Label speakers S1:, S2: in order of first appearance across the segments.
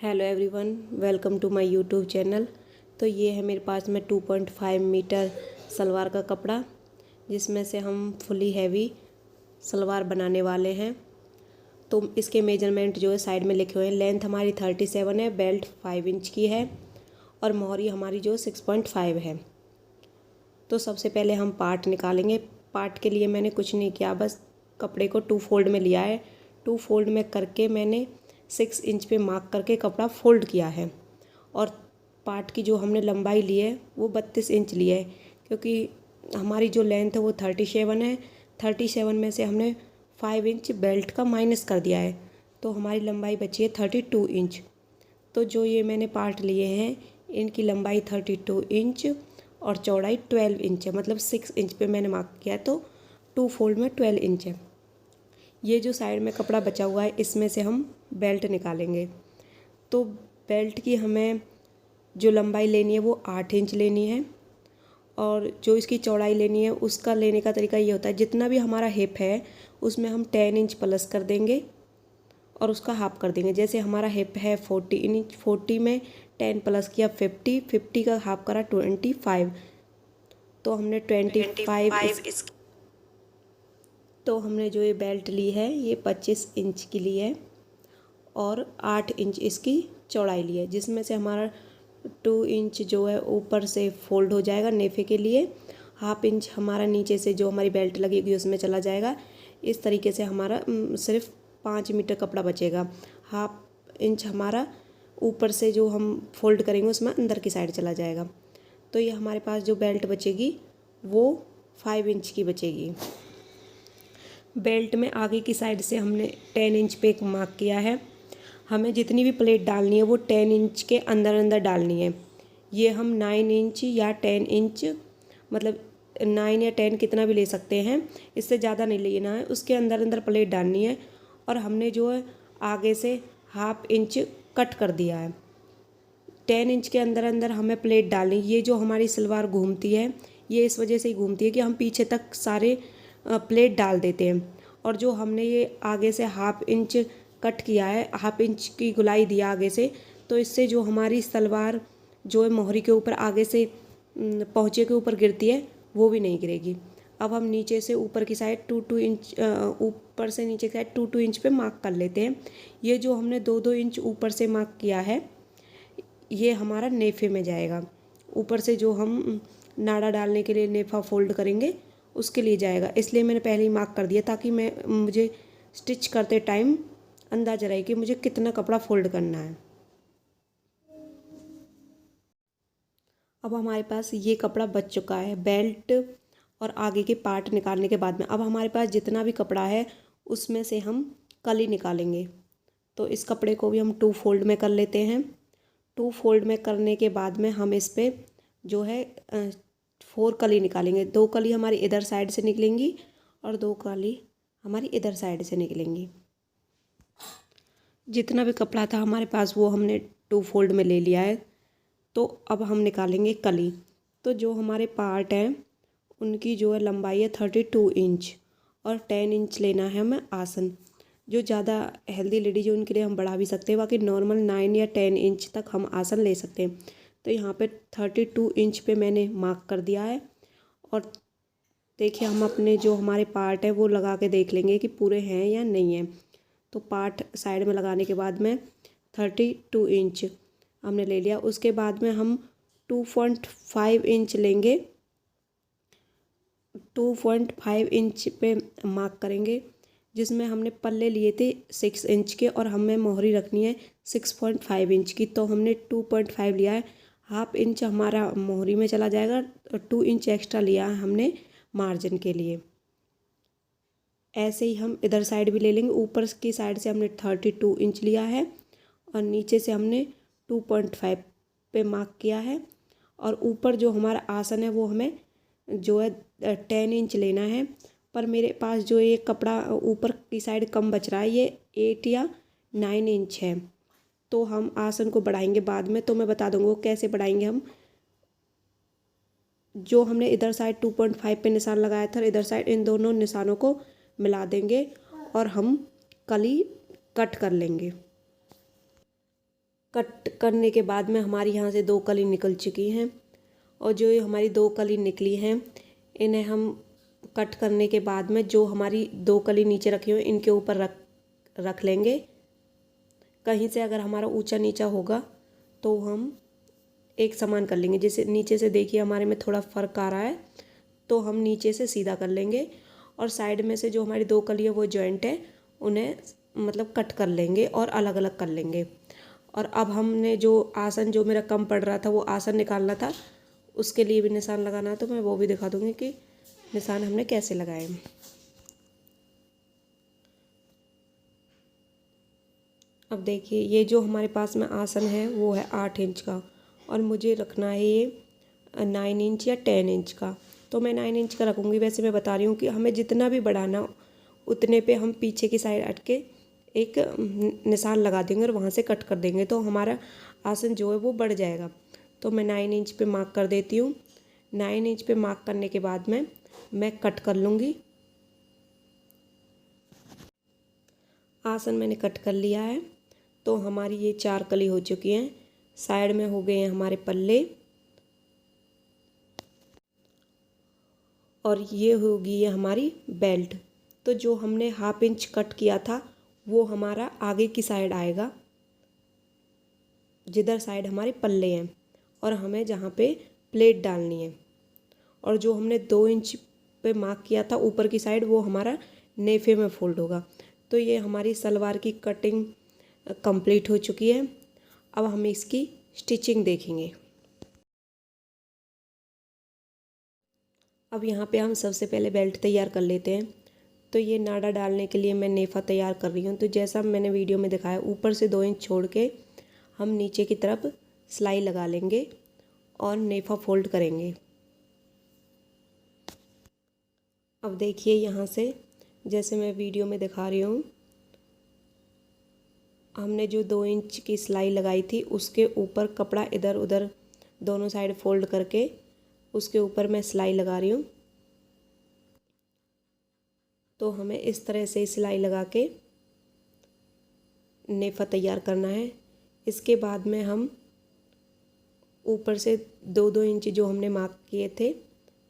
S1: Hello everyone, welcome to my YouTube channel. तो ये है मेरे पास में 2.5 मीटर सलवार का कपड़ा, जिसमें से हम फुली हैवी सलवार बनाने वाले हैं। तो इसके मेजरमेंट जो है साइड में लिखे हुए हैं। लेंथ हमारी 37 है, बेल्ट 5 इंच की है और मोहरी हमारी जो 6.5 है। तो सबसे पहले हम पार्ट निकालेंगे। पार्ट के लिए मैंने कुछ नहीं किया, बस कपड़े को 2 फोल्ड में लिया है। 2 फोल्ड में करके मैंने 6 इंच पे मार्क करके कपड़ा फोल्ड किया है। और पार्ट की जो हमने लंबाई ली है वो 32 इंच ली है, क्योंकि हमारी जो लेंथ है वो 37 है। 37 में से हमने 5 इंच बेल्ट का माइनस कर दिया है, तो हमारी लंबाई बची है 32 इंच। तो जो ये मैंने पार्ट लिए हैं इनकी लंबाई 32 इंच और चौड़ाई 12 इंच है, मतलब 6 इंच पे मैंने मार्क किया है, तो 2 फोल्ड में 12 इंच है। ये जो साइड में कपड़ा बचा हुआ है इसमें से हम बेल्ट निकालेंगे। तो बेल्ट की हमें जो लंबाई लेनी है वो 8 इंच लेनी है, और जो इसकी चौड़ाई लेनी है उसका लेने का तरीका ये होता है, जितना भी हमारा हिप है उसमें हम 10 इंच प्लस कर देंगे और उसका हाफ कर देंगे। जैसे हमारा हिप है 40 इंच, 40 में 10 प्लस किया 50, 50 का हाफ करा 25, तो हमने 25 तो हमने जो ये बेल्ट ली है ये 25 इंच की ली है और 8 इंच इसकी चौड़ाई ली है, जिसमें से हमारा 2 इंच जो है ऊपर से फोल्ड हो जाएगा नेफे के लिए। हाफ इंच हमारा नीचे से जो हमारी बेल्ट लगेगी उसमें चला जाएगा। इस तरीके से हमारा सिर्फ 5 मीटर कपड़ा बचेगा। हाफ इंच हमारा ऊपर से जो हम फोल्ड करेंगे उसमें अंदर की साइड चला जाएगा। तो ये हमारे पास जो बेल्ट बचेगी वो 5 इंच की बचेगी। बेल्ट में आगे की साइड से हमने 10 इंच पे एक मार्क किया है। हमें जितनी भी प्लेट डालनी है वो 10 इंच के अंदर अंदर डालनी है। ये हम 9 इंच या 10 इंच, मतलब 9 या 10 कितना भी ले सकते हैं, इससे ज़्यादा नहीं लेना है। उसके अंदर अंदर प्लेट डालनी है और हमने जो है आगे से हाफ इंच कट कर दिया है। 10 इंच के अंदर अंदर हमें प्लेट डालनी। ये जो हमारी सलवार घूमती है ये इस वजह से ही घूमती है कि हम पीछे तक सारे प्लेट डाल देते हैं, और जो हमने ये आगे से हाफ इंच कट किया है, हाफ इंच की गुलाई दिया आगे से, तो इससे जो हमारी सलवार जो है मोहरी के ऊपर आगे से पहुँचे के ऊपर गिरती है वो भी नहीं गिरेगी। अब हम नीचे से ऊपर की साइड 2 इंच, ऊपर से नीचे की साइड 2 इंच पे मार्क कर लेते हैं। ये जो हमने 2 इंच ऊपर से मार्क किया है ये हमारा नेफे में जाएगा। ऊपर से जो हम नाड़ा डालने के लिए नेफा फोल्ड करेंगे उसके लिए जाएगा, इसलिए मैंने पहले ही मार्क कर दिया ताकि मुझे स्टिच करते टाइम अंदाजा रहे कि मुझे कितना कपड़ा फोल्ड करना है। अब हमारे पास ये कपड़ा बच चुका है बेल्ट और आगे के पार्ट निकालने के बाद में। अब हमारे पास जितना भी कपड़ा है उसमें से हम कली निकालेंगे। तो इस कपड़े को भी हम 2 फोल्ड में कर लेते हैं। 2 फोल्ड में करने के बाद में हम इस पर जो है 4 कली निकालेंगे। 2 कली हमारी इधर साइड से निकलेंगी और 2 कली हमारी इधर साइड से निकलेंगी। जितना भी कपड़ा था हमारे पास वो हमने 2 फोल्ड में ले लिया है। तो अब हम निकालेंगे कली। तो जो हमारे पार्ट हैं उनकी जो है लंबाई है 32 इंच और 10 इंच लेना है हमें आसन। जो ज़्यादा हेल्दी लेडीज है उनके लिए हम बढ़ा भी सकते हैं, बाकी नॉर्मल 9 या 10 इंच तक हम आसन ले सकते हैं। तो यहाँ पे 32 इंच पे मैंने मार्क कर दिया है। और देखिए हम अपने जो हमारे पार्ट है वो लगा के देख लेंगे कि पूरे हैं या नहीं हैं। तो पार्ट साइड में लगाने के बाद में 32 इंच हमने ले लिया। उसके बाद में हम 2.5 इंच लेंगे। 2.5 इंच पे मार्क करेंगे, जिसमें हमने पल्ले लिए थे 6 इंच के और हमें मोहरी रखनी है 6.5 इंच की। तो हमने 2.5 लिया है। हाफ इंच हमारा मोहरी में चला जाएगा और 2 इंच एक्स्ट्रा लिया है हमने मार्जिन के लिए। ऐसे ही हम इधर साइड भी ले लेंगे। ऊपर की साइड से हमने 32 इंच लिया है और नीचे से हमने 2.5 पे मार्क किया है। और ऊपर जो हमारा आसन है वो हमें जो है 10 इंच लेना है। पर मेरे पास जो ये कपड़ा ऊपर की साइड कम बच रहा है, ये 8 या 9 इंच है। तो हम आसन को बढ़ाएंगे बाद में, तो मैं बता दूँगा वो कैसे बढ़ाएंगे हम। जो हमने इधर साइड 2.5 पे निशान लगाया था इधर साइड, इन दोनों निशानों को मिला देंगे और हम कली कट कर लेंगे। कट करने के बाद में हमारी यहाँ से 2 कली निकल चुकी हैं, और जो ये हमारी 2 कली निकली हैं इन्हें हम कट करने के बाद में जो हमारी 2 कली नीचे रखी हुई इनके ऊपर रख लेंगे। कहीं से अगर हमारा ऊंचा नीचा होगा तो हम एक समान कर लेंगे। जैसे नीचे से देखिए हमारे में थोड़ा फ़र्क आ रहा है तो हम नीचे से सीधा कर लेंगे, और साइड में से जो हमारी 2 कली है वो जॉइंट है उन्हें मतलब कट कर लेंगे और अलग अलग कर लेंगे। और अब हमने जो आसन जो मेरा कम पड़ रहा था वो आसन निकालना था, उसके लिए भी निशान लगाना है, तो मैं वो भी दिखा दूँगी कि निशान हमने कैसे लगाए। अब देखिए ये जो हमारे पास में आसन है वो है 8 इंच का, और मुझे रखना है ये 9 इंच या 10 इंच का, तो मैं 9 इंच का रखूँगी। वैसे मैं बता रही हूँ कि हमें जितना भी बढ़ाना उतने पे हम पीछे की साइड हट के एक निशान लगा देंगे और वहाँ से कट कर देंगे, तो हमारा आसन जो है वो बढ़ जाएगा। तो मैं 9 इंच पे मार्क कर देती हूँ। 9 इंच पे मार्क करने के बाद में मैं कट कर लूँगी। आसन मैंने कट कर लिया है, तो हमारी ये 4 कली हो चुकी हैं। साइड में हो गए हैं हमारे पल्ले, और ये होगी ये हमारी बेल्ट। तो जो हमने 1/2 इंच कट किया था वो हमारा आगे की साइड आएगा, जिधर साइड हमारे पल्ले हैं, और हमें जहाँ पे प्लेट डालनी है। और जो हमने 2 इंच पे मार्क किया था ऊपर की साइड वो हमारा नेफे में फोल्ड होगा। तो ये हमारी सलवार की कटिंग कंप्लीट हो चुकी है। अब हम इसकी स्टिचिंग देखेंगे। अब यहाँ पे हम सबसे पहले बेल्ट तैयार कर लेते हैं। तो ये नाड़ा डालने के लिए मैं नेफा तैयार कर रही हूँ। तो जैसा मैंने वीडियो में दिखाया ऊपर से 2 इंच छोड़ के हम नीचे की तरफ सिलाई लगा लेंगे और नेफा फोल्ड करेंगे। अब देखिए यहाँ से जैसे मैं वीडियो में दिखा रही हूँ, हमने जो 2 इंच की सिलाई लगाई थी उसके ऊपर कपड़ा इधर उधर दोनों साइड फोल्ड करके उसके ऊपर मैं सिलाई लगा रही हूँ। तो हमें इस तरह से सिलाई लगा के नेफा तैयार करना है। इसके बाद में हम ऊपर से 2-2 इंच जो हमने मार्क किए थे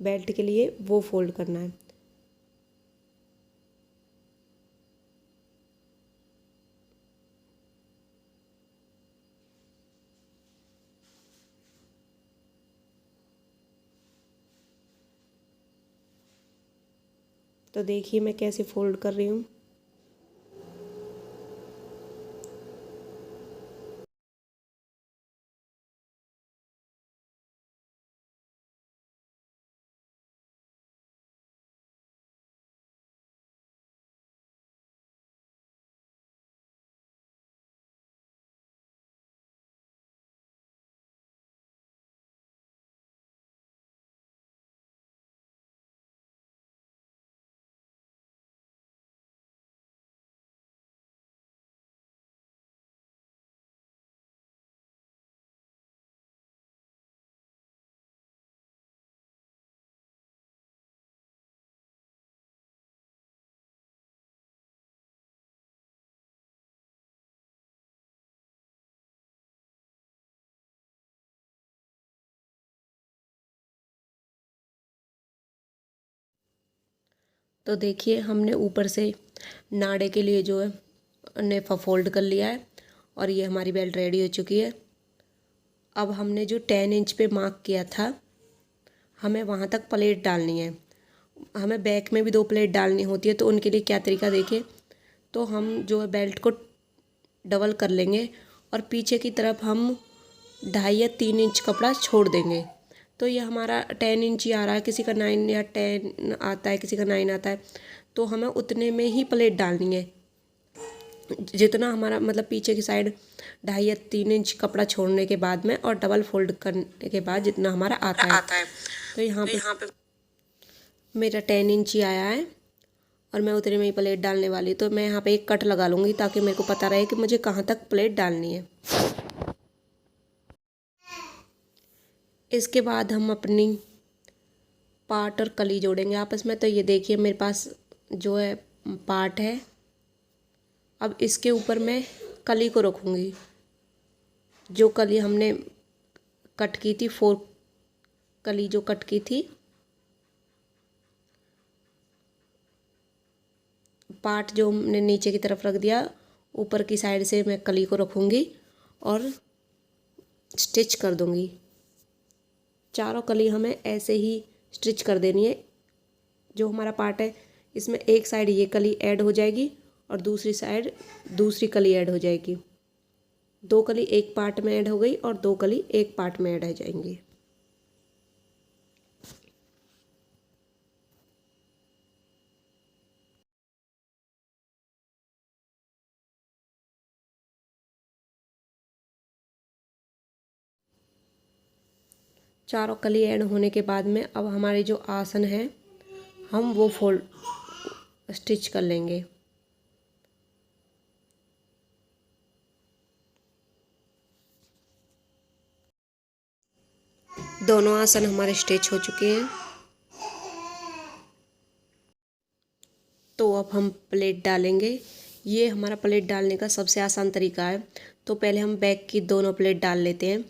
S1: बेल्ट के लिए वो फोल्ड करना है। तो देखिए मैं कैसे फोल्ड कर रही हूँ। तो देखिए हमने ऊपर से नाड़े के लिए जो है नेफा फोल्ड कर लिया है, और ये हमारी बेल्ट रेडी हो चुकी है। अब हमने जो 10 इंच पे मार्क किया था हमें वहाँ तक प्लेट डालनी है। हमें बैक में भी 2 प्लेट डालनी होती है, तो उनके लिए क्या तरीका देखिए। तो हम जो है बेल्ट को डबल कर लेंगे और पीछे की तरफ हम 2.5 या 3 इंच कपड़ा छोड़ देंगे। तो ये हमारा 10 इंच ही आ रहा है, किसी का 9 या 10 आता है, किसी का 9 आता है। तो हमें उतने में ही प्लेट डालनी है, जितना हमारा मतलब पीछे की साइड 2.5 या 3 इंच कपड़ा छोड़ने के बाद में और डबल फोल्ड करने के बाद जितना हमारा आता है। तो यहाँ पे मेरा 10 इंच ही आया है और मैं उतने में ही प्लेट डालने वाली। तो मैं यहाँ पे एक कट लगा लूँगी ताकि मेरे को पता रहे कि मुझे कहाँ तक प्लेट डालनी है। इसके बाद हम अपनी पार्ट और कली जोड़ेंगे आपस में। तो ये देखिए मेरे पास जो है पार्ट है, अब इसके ऊपर मैं कली को रखूँगी। जो कली हमने कट की थी, 4 कली जो कट की थी, पार्ट जो हमने नीचे की तरफ रख दिया, ऊपर की साइड से मैं कली को रखूँगी और स्टिच कर दूँगी। चारों कली हमें ऐसे ही स्टिच कर देनी है। जो हमारा पार्ट है इसमें एक साइड ये कली ऐड हो जाएगी और दूसरी साइड दूसरी कली ऐड हो जाएगी। 2 कली एक पार्ट में ऐड हो गई और 2 कली एक पार्ट में ऐड हो जाएंगी। चारों कली ऐड होने के बाद में अब हमारे जो आसन है हम वो फोल्ड स्टिच कर लेंगे। दोनों आसन हमारे स्टिच हो चुके हैं। तो अब हम प्लेट डालेंगे। ये हमारा प्लेट डालने का सबसे आसान तरीका है। तो पहले हम बैक की दोनों प्लेट डाल लेते हैं।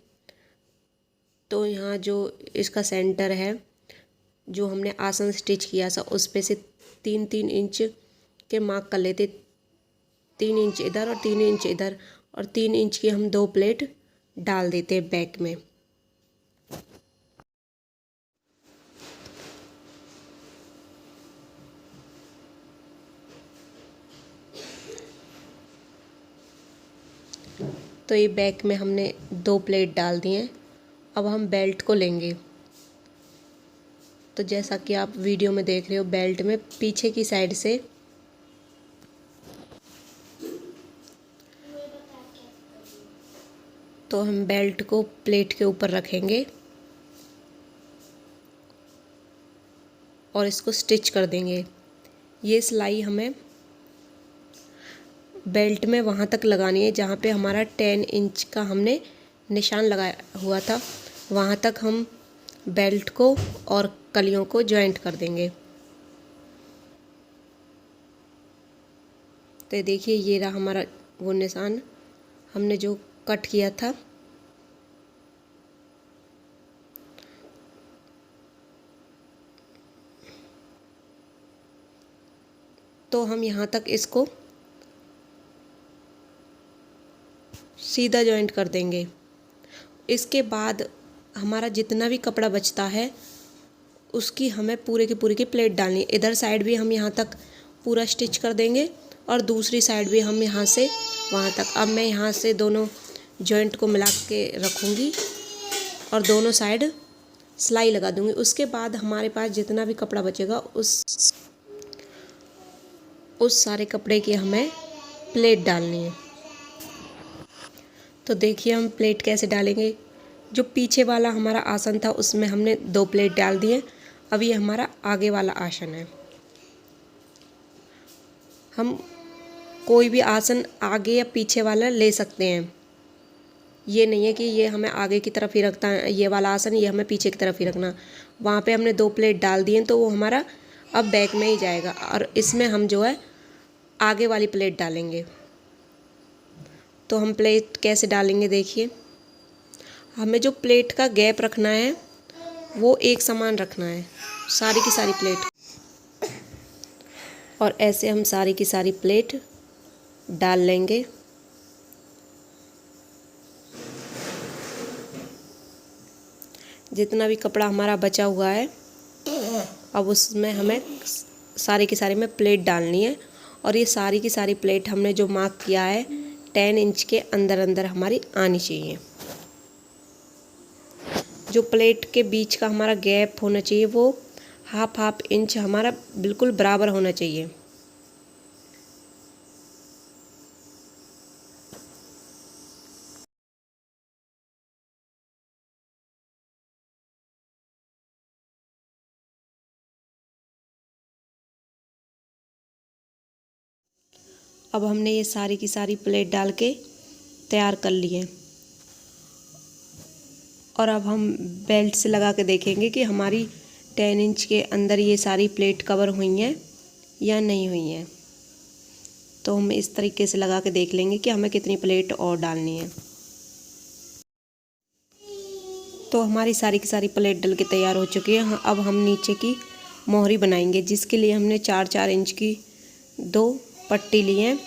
S1: तो यहाँ जो इसका सेंटर है, जो हमने आसन स्टिच किया था, उस पे से 3-3 इंच के मार्क कर लेते। 3 इंच इधर और 3 इंच इधर, और 3 इंच की हम 2 प्लेट डाल देते हैं बैक में। तो ये बैक में हमने 2 प्लेट डाल दी हैं। अब हम बेल्ट को लेंगे। तो जैसा कि आप वीडियो में देख रहे हो, बेल्ट में पीछे की साइड से तो हम बेल्ट को प्लेट के ऊपर रखेंगे और इसको स्टिच कर देंगे। ये सिलाई हमें बेल्ट में वहाँ तक लगानी है जहाँ पे हमारा 10 इंच का हमने निशान लगाया हुआ था, वहाँ तक हम बेल्ट को और कलियों को जॉइंट कर देंगे। तो देखिए ये रहा हमारा वो निशान हमने जो कट किया था। तो हम यहाँ तक इसको सीधा जॉइंट कर देंगे। इसके बाद हमारा जितना भी कपड़ा बचता है उसकी हमें पूरे की प्लेट डालनी है। इधर साइड भी हम यहाँ तक पूरा स्टिच कर देंगे और दूसरी साइड भी हम यहाँ से वहाँ तक। अब मैं यहाँ से दोनों जॉइंट को मिला के रखूँगी और दोनों साइड सिलाई लगा दूँगी। उसके बाद हमारे पास जितना भी कपड़ा बचेगा उस सारे कपड़े की हमें प्लेट डालनी है। तो देखिए हम प्लेट कैसे डालेंगे। जो पीछे वाला हमारा आसन था उसमें हमने 2 प्लेट डाल दिए। अब ये हमारा आगे वाला आसन है। हम कोई भी आसन आगे या पीछे वाला ले सकते हैं। ये नहीं है कि ये हमें आगे की तरफ ही रखना है, ये वाला आसन ये हमें पीछे की तरफ ही रखना। वहाँ पे हमने 2 प्लेट डाल दिए तो वो हमारा अब बैक में ही जाएगा और इसमें हम जो है आगे वाली प्लेट डालेंगे। तो हम प्लेट कैसे डालेंगे देखिए। हमें जो प्लेट का गैप रखना है वो एक समान रखना है, सारी की सारी प्लेट। और ऐसे हम सारी की सारी प्लेट डाल लेंगे। जितना भी कपड़ा हमारा बचा हुआ है अब उसमें हमें सारी की सारी में प्लेट डालनी है। और ये सारी की सारी प्लेट हमने जो मार्क किया है 10 इंच के अंदर अंदर हमारी आनी चाहिए। जो प्लेट के बीच का हमारा गैप होना चाहिए वो हाफ इंच हमारा बिल्कुल बराबर होना चाहिए। अब हमने ये सारी की सारी प्लेट डाल के तैयार कर लिए और अब हम बेल्ट से लगा के देखेंगे कि हमारी 10 इंच के अंदर ये सारी प्लेट कवर हुई हैं या नहीं हुई हैं। तो हम इस तरीके से लगा के देख लेंगे कि हमें कितनी प्लेट और डालनी है। तो हमारी सारी की सारी प्लेट डल के तैयार हो चुकी है। अब हम नीचे की मोहरी बनाएंगे, जिसके लिए हमने 4-4 इंच की 2 पट्टी ली है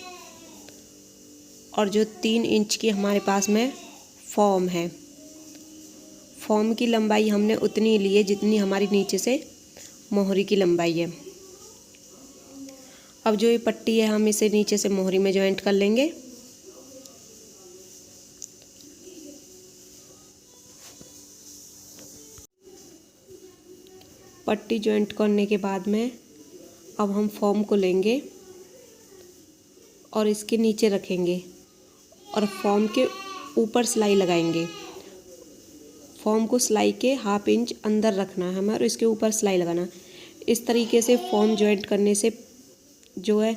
S1: और जो 3 इंच की हमारे पास में फॉर्म है। फॉर्म की लंबाई हमने उतनी ली है जितनी हमारी नीचे से मोहरी की लंबाई है। अब जो ये पट्टी है हम इसे नीचे से मोहरी में जॉइंट कर लेंगे। पट्टी जॉइंट करने के बाद में अब हम फॉर्म को लेंगे और इसके नीचे रखेंगे और फॉर्म के ऊपर सिलाई लगाएंगे। फॉर्म को सिलाई के 1/2 इंच अंदर रखना है हमें और इसके ऊपर सिलाई लगाना। इस तरीके से फॉर्म जॉइंट करने से जो है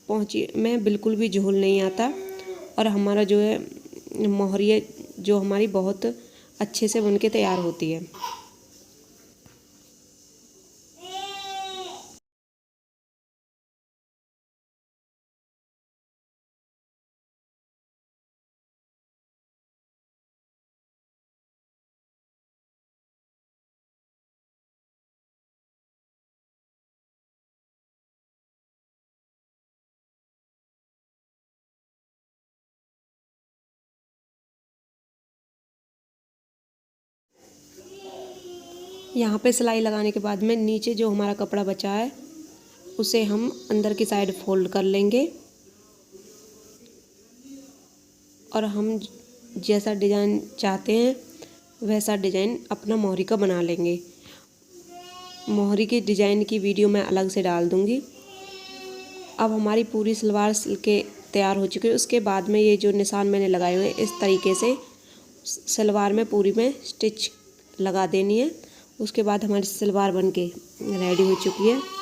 S1: पहुँची में बिल्कुल भी झोल नहीं आता और हमारा जो है मोहरी है जो हमारी बहुत अच्छे से बनके तैयार होती है। यहाँ पे सिलाई लगाने के बाद में नीचे जो हमारा कपड़ा बचा है उसे हम अंदर की साइड फोल्ड कर लेंगे और हम जैसा डिज़ाइन चाहते हैं वैसा डिज़ाइन अपना मोहरी का बना लेंगे। मोहरी की डिज़ाइन की वीडियो मैं अलग से डाल दूँगी। अब हमारी पूरी सलवार सिल के तैयार हो चुकी है। उसके बाद में ये जो निशान मैंने लगाए हुए हैं इस तरीके से सलवार में पूरी में स्टिच लगा देनी है। उसके बाद हमारी सलवार बनके रेडी हो चुकी है।